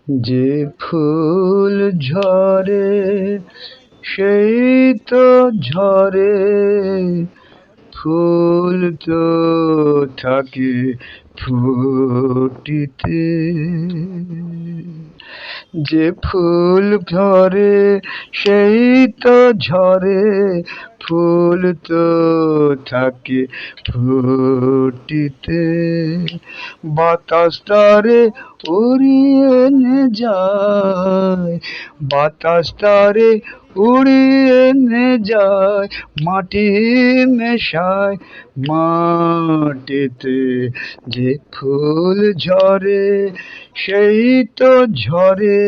যে ফুল ঝরে সেই তো ঝরে, ফুল তো থাকে ফুটিতে। যে ফুল ঝরে সেই তো ঝরে, ফুল তো থাকে ফুটিতে। বাতাস তারে উড়িয়ে নে যায়, বাতাস তারে উড়িয়ে নে যায়, মাটি মেশায় মাটিতে। যে ফুল ঝরে সেই তো ঝরে,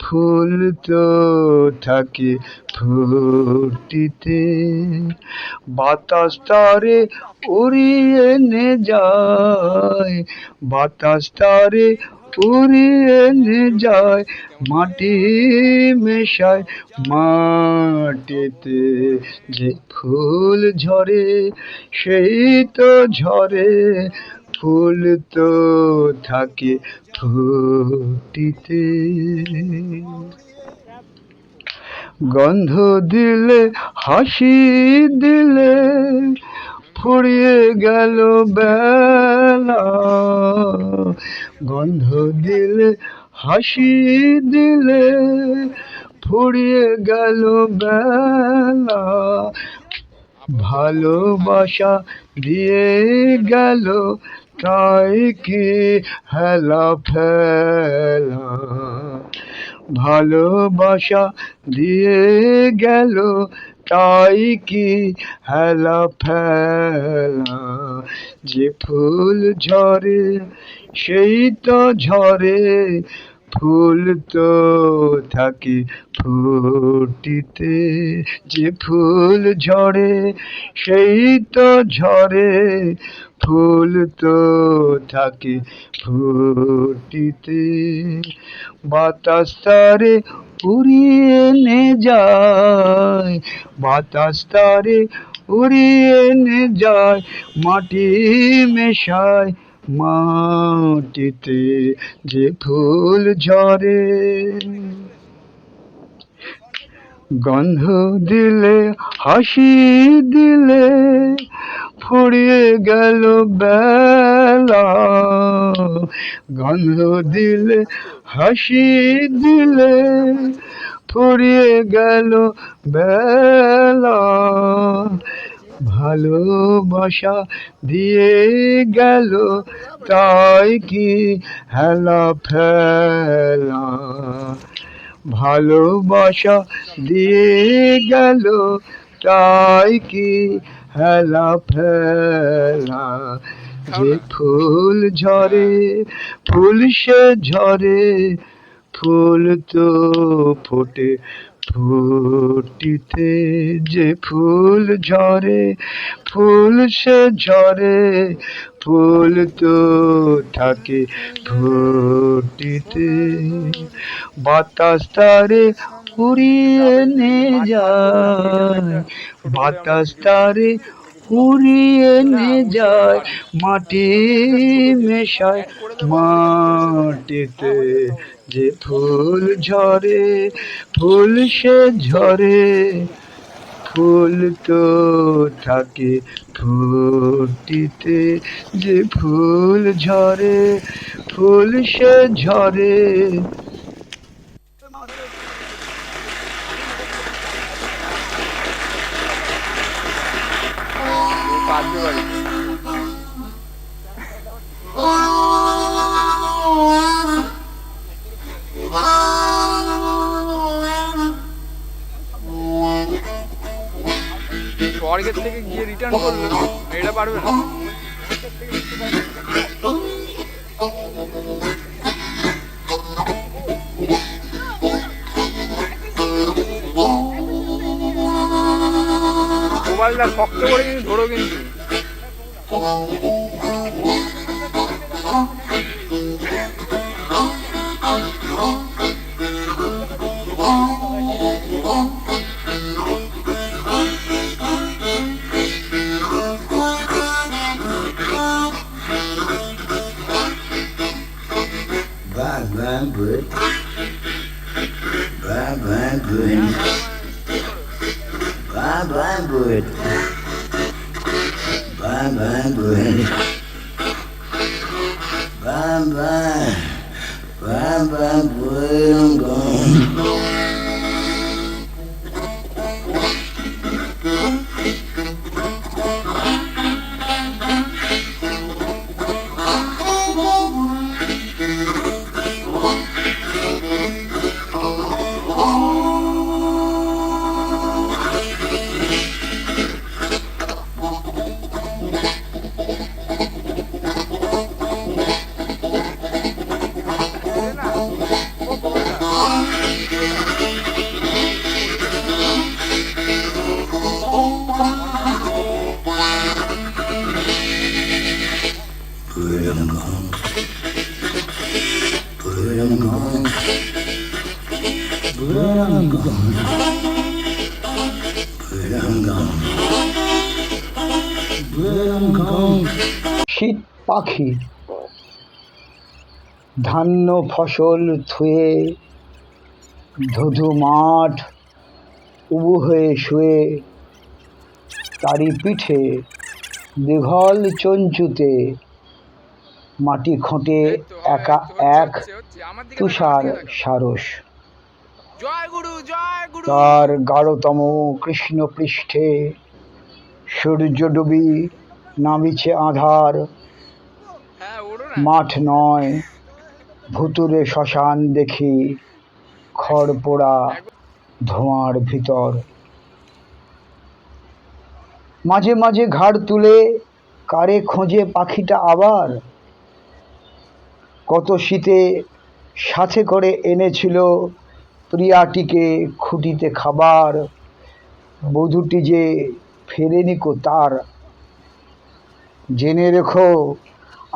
ফুল তো থাকে ফুটিতে। বাতাস তারে উড়িয়ে নে যায়, বাতাস তারে উড়িয়ে নে যায়, মাটি মেশায় মাটিতে। যে ফুল ঝরে সেই তো ঝরে, ফুল তো থাকে ফুটিতে। গন্ধ দিলে হাসি দিলে ফুরিয়ে গেল বেলা, গন্ধ দিলে হাসি দিলে ফুরিয়ে গেল বেলা। ভালোবাসা দিয়ে গেল তাই কি হেলা ফেলা, ভালোবাসা দিয়ে গেল তাই কি হেলা ফেলা। যে ফুল ঝরে সেই তো ঝরে, ফুল তো থাকে ফুটিতে। যে ফুল ঝরে সেই তো ঝরে, ফুল তো থাকে ফুটিতে। বাতাস তারে উড়িয়ে নে যায়, বাতাস তারে উড়িয়ে নে যায়, মাটি মেশায় মাটিতে। যে ফুল ঝরে গন্ধ দিলে হাসি দিলে ফুরিয়ে গেল বেলা, গন্ধ দিলে হাসি দিলে ফুরিয়ে গেল বেলা। ভালোবাসা দিয়ে গেল তাই কি হেলা ফেলা, ভালোবাসা দিয়ে গেল তাই কি হেলা ফেলা। যে ফুল ঝরে ফুল সে ঝরে, ফুল তো ফোটে ফুটিতে। যে ফুল ঝরে ফুল সে ঝরে, ফুল তো থাকে ফুটিতে। বাতাস তারে উড়িয়ে নে যায়, বাতাস তারে উড়িয়ে নে যায়, মাটি মেশায় মাটিতে। যে ফুল ঝরে ফুল সে ঝরে, ফুল তো থাকে ফুটিতে। যে ফুল ঝরে ফুল সে ঝরে। স্বর্গের থেকে গিয়ে রিটার্ন করলো, এটা পারবে না। মোবাইলটা শক্ত করে কিন্তু ধরো কিন্তু। Bye bye bird. Bye bye bird. Bye bye bird. Bye bye bird. Bye bye. Bye bye bird. I'm gone. শীত পাখি ধান্য ফসল থুয়ে ধুধু মাঠ উবু হয়ে শুয়ে তারি পিঠে দীঘল চঞ্চুতে মাটি খোঁটে একা এক তুষার সারস। জয় গুরু জয় গুরু। তার গাঢ়তম কৃষ্ণ পৃষ্ঠে সূর্য ডুবি নামিছে আধার। হ্যাঁ ওড়ো না। মাঠ নয় ভুতুরে শ্মশান দেখি, খড় পোড়া ধোঁয়ার ভিতর। মাঝে মাঝে ঘাড় তুলে কারে খোঁজে পাখিটা আবার। কত শীতে সাথে করে এনেছিল প্রিয়াটিকে খুঁটিতে খাবার। বধূটি যে ফেরেনি কো তার। জেনে রেখো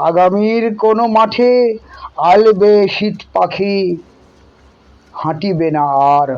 আগামীর কোনো মাঠে আলবে শীত পাখি, হাঁটিবে না আর।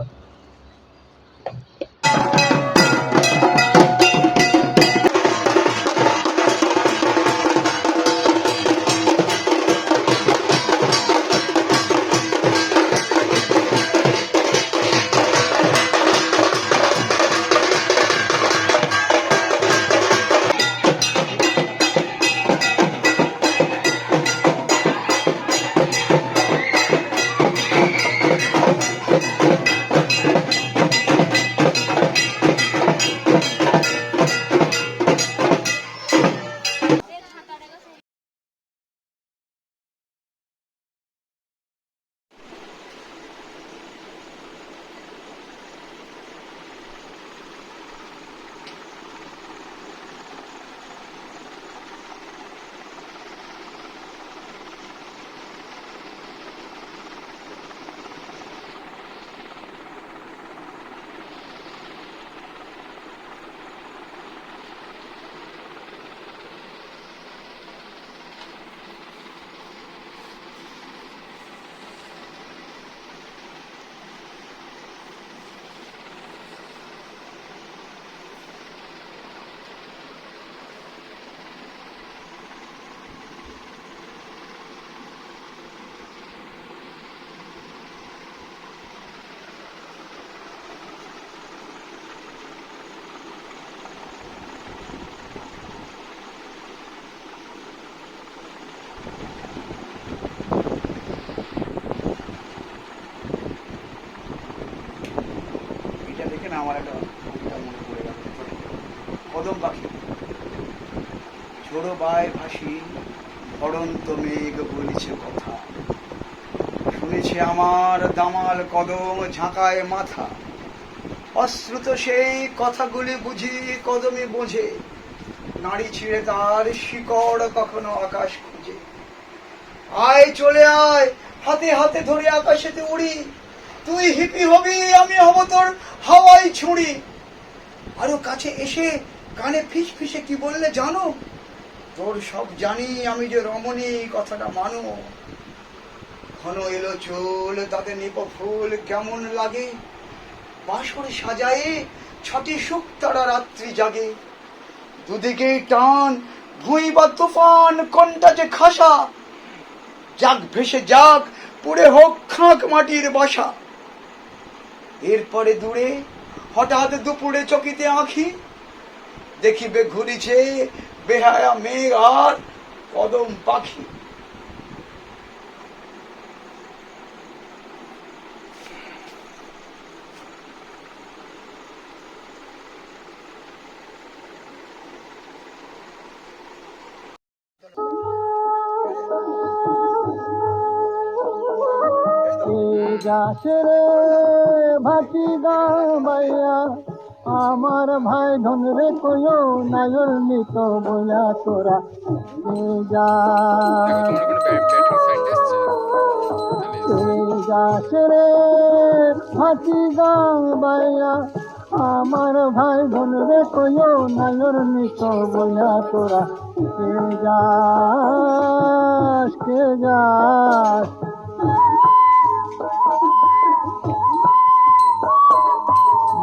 আমার একটা কবিতা মনে পড়ে গেল। কদম পাখি ছোড়ো বায় ভাসি, অড়ন্ত মেঘ বলিছে কথা। শুনেছে আমার দামাল কদম ঝাঁকায় মাথা। অশ্রুত সেই কথাগুলি বুঝি কদমে বোঝে। নাড়ি ছিঁড়ে তার শিকড় কখনো আকাশ খুঁজে। আয় চলে আয়, হাতে হাতে ধরে আকাশেতে উড়ি। তুই হিপি হবি, আমি হব তোর হাওয়াই ছুঁড়ি। আরো কাছে এসে কানে ফিস ফিসে কি বললে জানো? তোর সব জানি আমি যে রমণী, কথাটা মানো। ঘন এলো চুল, তাতে নিপ ফুল কেমন লাগে। বাসর সাজায়ে ছটি সুখ তারা রাত্রি জাগে। দুদিকে টান, ভুঁই বা তুফান, কোনটা যে খাসা। যাক ভেসে যাক, পুড়ে হোক খাঁক মাটির বাসা। এরপরে দূরে হঠাৎ দুপুরে চকিতে আঁখি, দেখিবে ঘুরিছে বেহায়া মেঘ আর কদম পাখি। যাসরে ভাটি গাইয়া আমার ভাই ধন রে কয়ো নায়র নিত বইলা তোরা যা যাসরে ভাটি গাইয়া আমার ভাই ধন রে কয়ো নায়র নিত বইলা তোরা কে যাস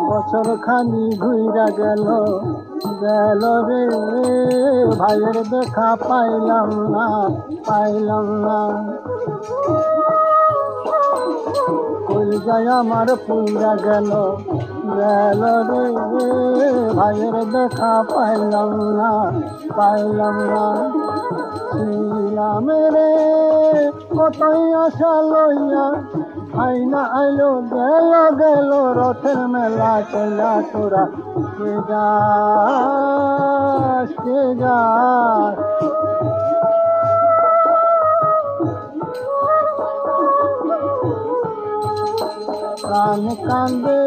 বছর খানি ঘুইরা গেল গেল রে ভাইয়ের দেখা পাইলাম না কই যায় আমার পুইরা গেল গেল রে ভাইয়ের দেখা পাইলাম না ছিলাম রে কতই আশা লইয়া ভাই না আইলো গেল রথের মেলা কইলা তোরা কে যাস কান কান্দে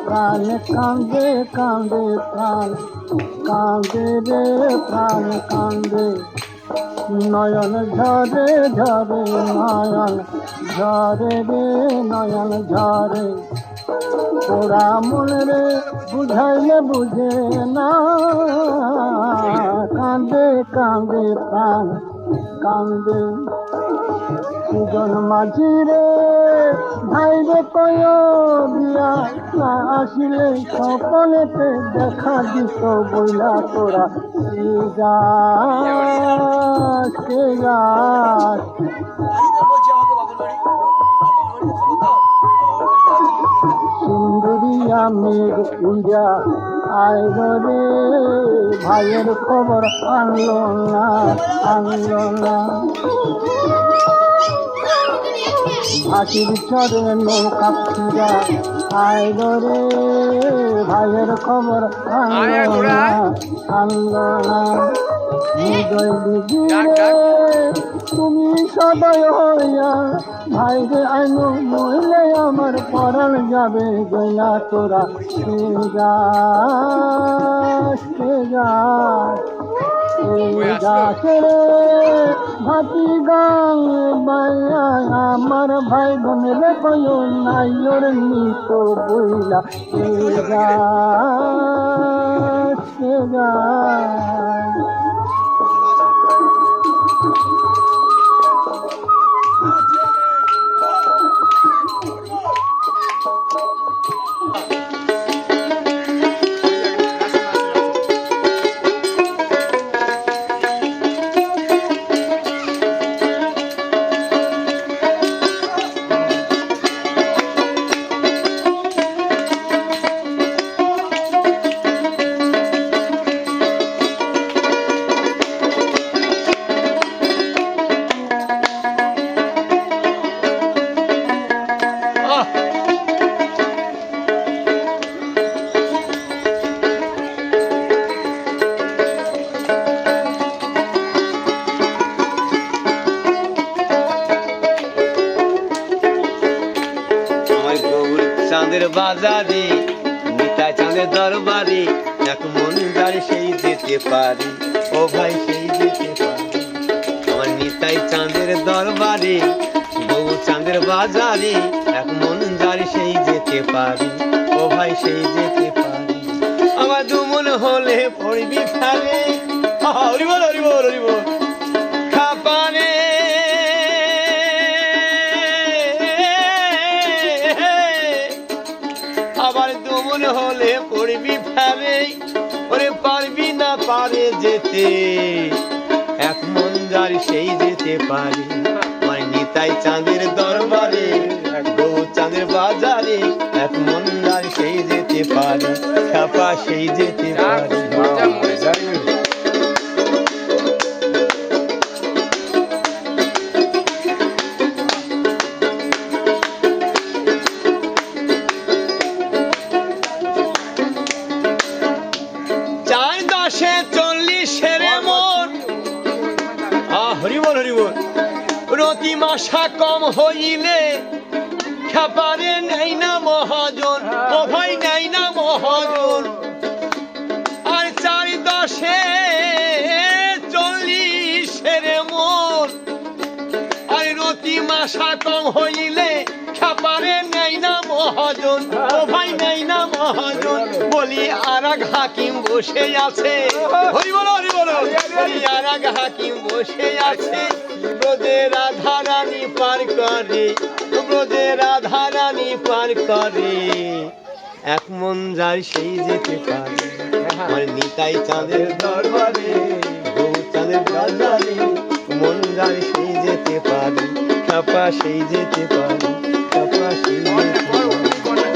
প্রাণ কান্দে প্রাণ কান্দে রে প্রাণ কান্দে নয়ন ঝরে নয়ন ঝরে রে নয়ন ঝরে তোরা মনে রে বুঝাইলে বুঝে না কান্দে প্রাণ কান্দে সুজন মাঝি রে ভাই রে কয় দিয়া না আসিলে সকলেতে দেখা দিত বইলা তোরা যাস সুন্দরিয়া মেঘ উড়া আইল রে ভাইয়ের খবর আনলো না হাসির চরে নৌকা ফিরা আইল রে ভাইয়ের খবর আনলো না হৃদয় দিদিরে তুমি সদয় হইয়া ভাই রে আইনো নইলে আমার পরাণ যাবে গইলা তোরা যাস রে ভাটি গান বাইয়া আমার ভাই বোন রে কয় নাইর নিত বইলা যাস চাঁদের বাজারে নিতাই চাঁদের দরবারে এক মন যারে সেই যেতে পারি ও ভাই সেই যেতে পারি আমার নিতাই চাঁদের দরবারে বউ চাঁদের বাজারে এক মন যারে সেই যেতে পারি ও ভাই সেই যেতে পারি আমার দুমন হলে পড়বি ফেলে হরিবল হরিবল হরিবল খাপানে আবার দুমন হলে পড়বি ফেলে ওরে পারবি না পারে যেতে যেতে, এক মন যার সেই যেতে পারে। আমার নিতাই চাঁদের দরবারে, গৌর চাঁদের বাজারে, এক মন যার সেই যেতে পারে, খ্যাপা সেই যেতে পারে। প্রতি মাসা কম হইলে খ্যাপারে নেই না মহাজন, ও ভাই নেই না মহাজন। আর 4-10-40 মন, আর প্রতি মাসা কম হইলে খ্যাপারে নেই না মহাজন, ও ভাই নেই না মহাজন। বলি আর এক হাকিম বসে আছে, হরি বলো হরি বলো, বলি আর এক হাকিম বসে আছে, ব্রজে রাধা রানী পার করে, ব্রজে রাধা রানী পার করে, এক মন যার সেই যেতে পারে। আমার নিতাই চাঁদের দরবারে, গৌর চাঁদের বাজারে, মন যার সেই যেতে পারে, খ্যাপা সেই যেতে পারে, খ্যাপা সেই যেতে পারে।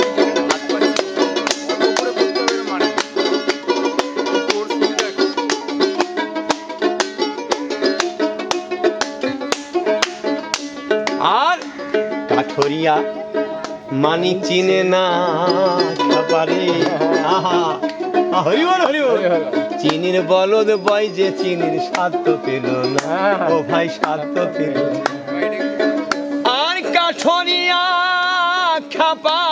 আর কাঠরিয়া মানি চিনে না খ্যাপারে, আহা হরি বল হরি বল। চিনির বলদ বয় যে চিনির স্বাদ তো পেল না, ও ভাই স্বাদ তো পেল না। আর কাঠরিয়া খ্যাপা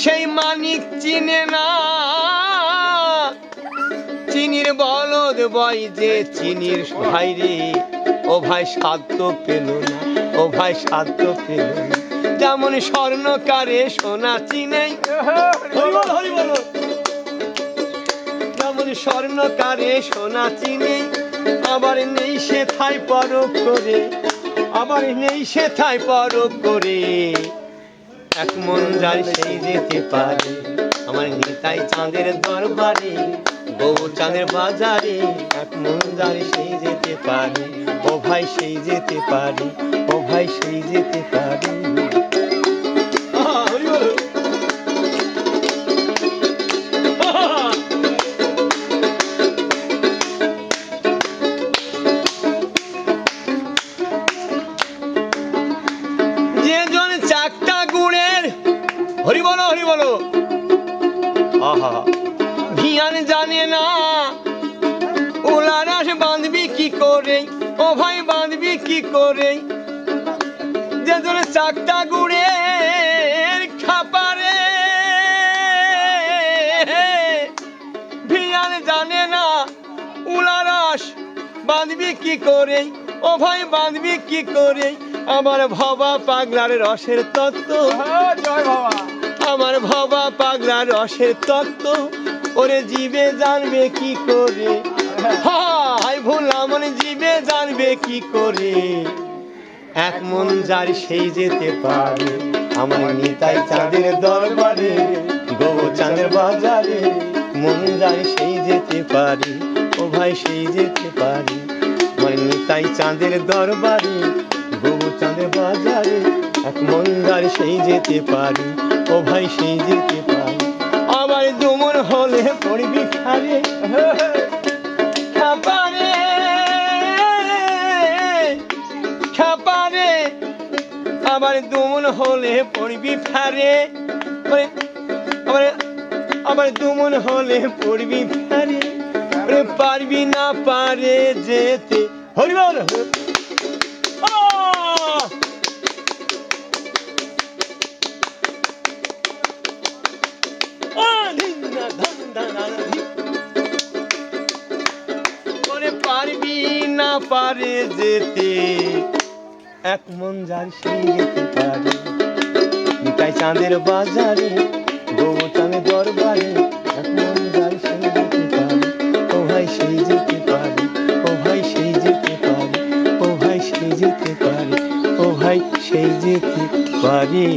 সেই মানিক চিনে না, চিনির বলদ বয় যে চিনির ভাই রে, ও ভাই স্বাদ তো পেল না, ও ভাই স্বাদ তো পেল না। যেমন স্বর্ণকারে সোনা চিনে, যেমন স্বর্ণকারে সোনা চিনে, আবার নেই সে থাই পরখ করে, আবার নেই সে থাই পরখ করে, এক মন যার সেই যেতে পারে। আমার নিতাই চাঁদের দরবারে, গৌর চাঁদের বাজারে, এক মন যার সেই যেতে পারে, ও ভাই সেই যেতে পারে, ও ভাই সেই যেতে পারে। যেজন চাকটা গুড়ের, হরি বলো হরি বলো, আহা ভিয়ান জানে না উলারাস বাঁধবি কি করে, ও ভাই বাঁধবি কি করে। যেজন চাকটা গুড়ের খাপারে, ভিয়ান জানে না উলারাস বাঁধবি কি করে, ও ভাই বাঁধবি কি করে। আমার ভবা পাগলার রসের তত্ত্ব, জয় বাবা, আমার ভবা পাগলার রসের তত্ত্ব, ওরে জীবে জানবে কি করে, হাই ভোলা মনে জীবে জানবে কি করে। এক মন যার সেই যেতে পারে, আমার নিতাই চাঁদের দরবারে, গৌর চাঁদের বাজারে, মন যার সেই যেতে পারে, ও ভাই সেই যেতে পারে। আমার নিতাই চাঁদের দরবারে, গৌর চাঁদের বাজারে, এক মন যার সেই যেতে পারে, ও ভাই সেই যেতে পারে। আবার দুমন হলে পড়বি খারে, খাপারে খাপারে, আবার দুমন হলে পড়বি ফারে, আবার দুমন হলে পড়বি ফারে, পারবি না পারে যেতে, হরি বল। পারবি না পারে যেতে, এক মন যার সেই যেতে পারে। নিতাই চাঁদের বাজারে, গৌর চাঁদের দরবারে, এক মন যার সেই যেতে পারে, ও ভাই সেই যেতে পারে, ও ভাই সেই যেতে পারে, ও ভাই সেই যেতে পারে, ও ভাই সেই যেতে পারে।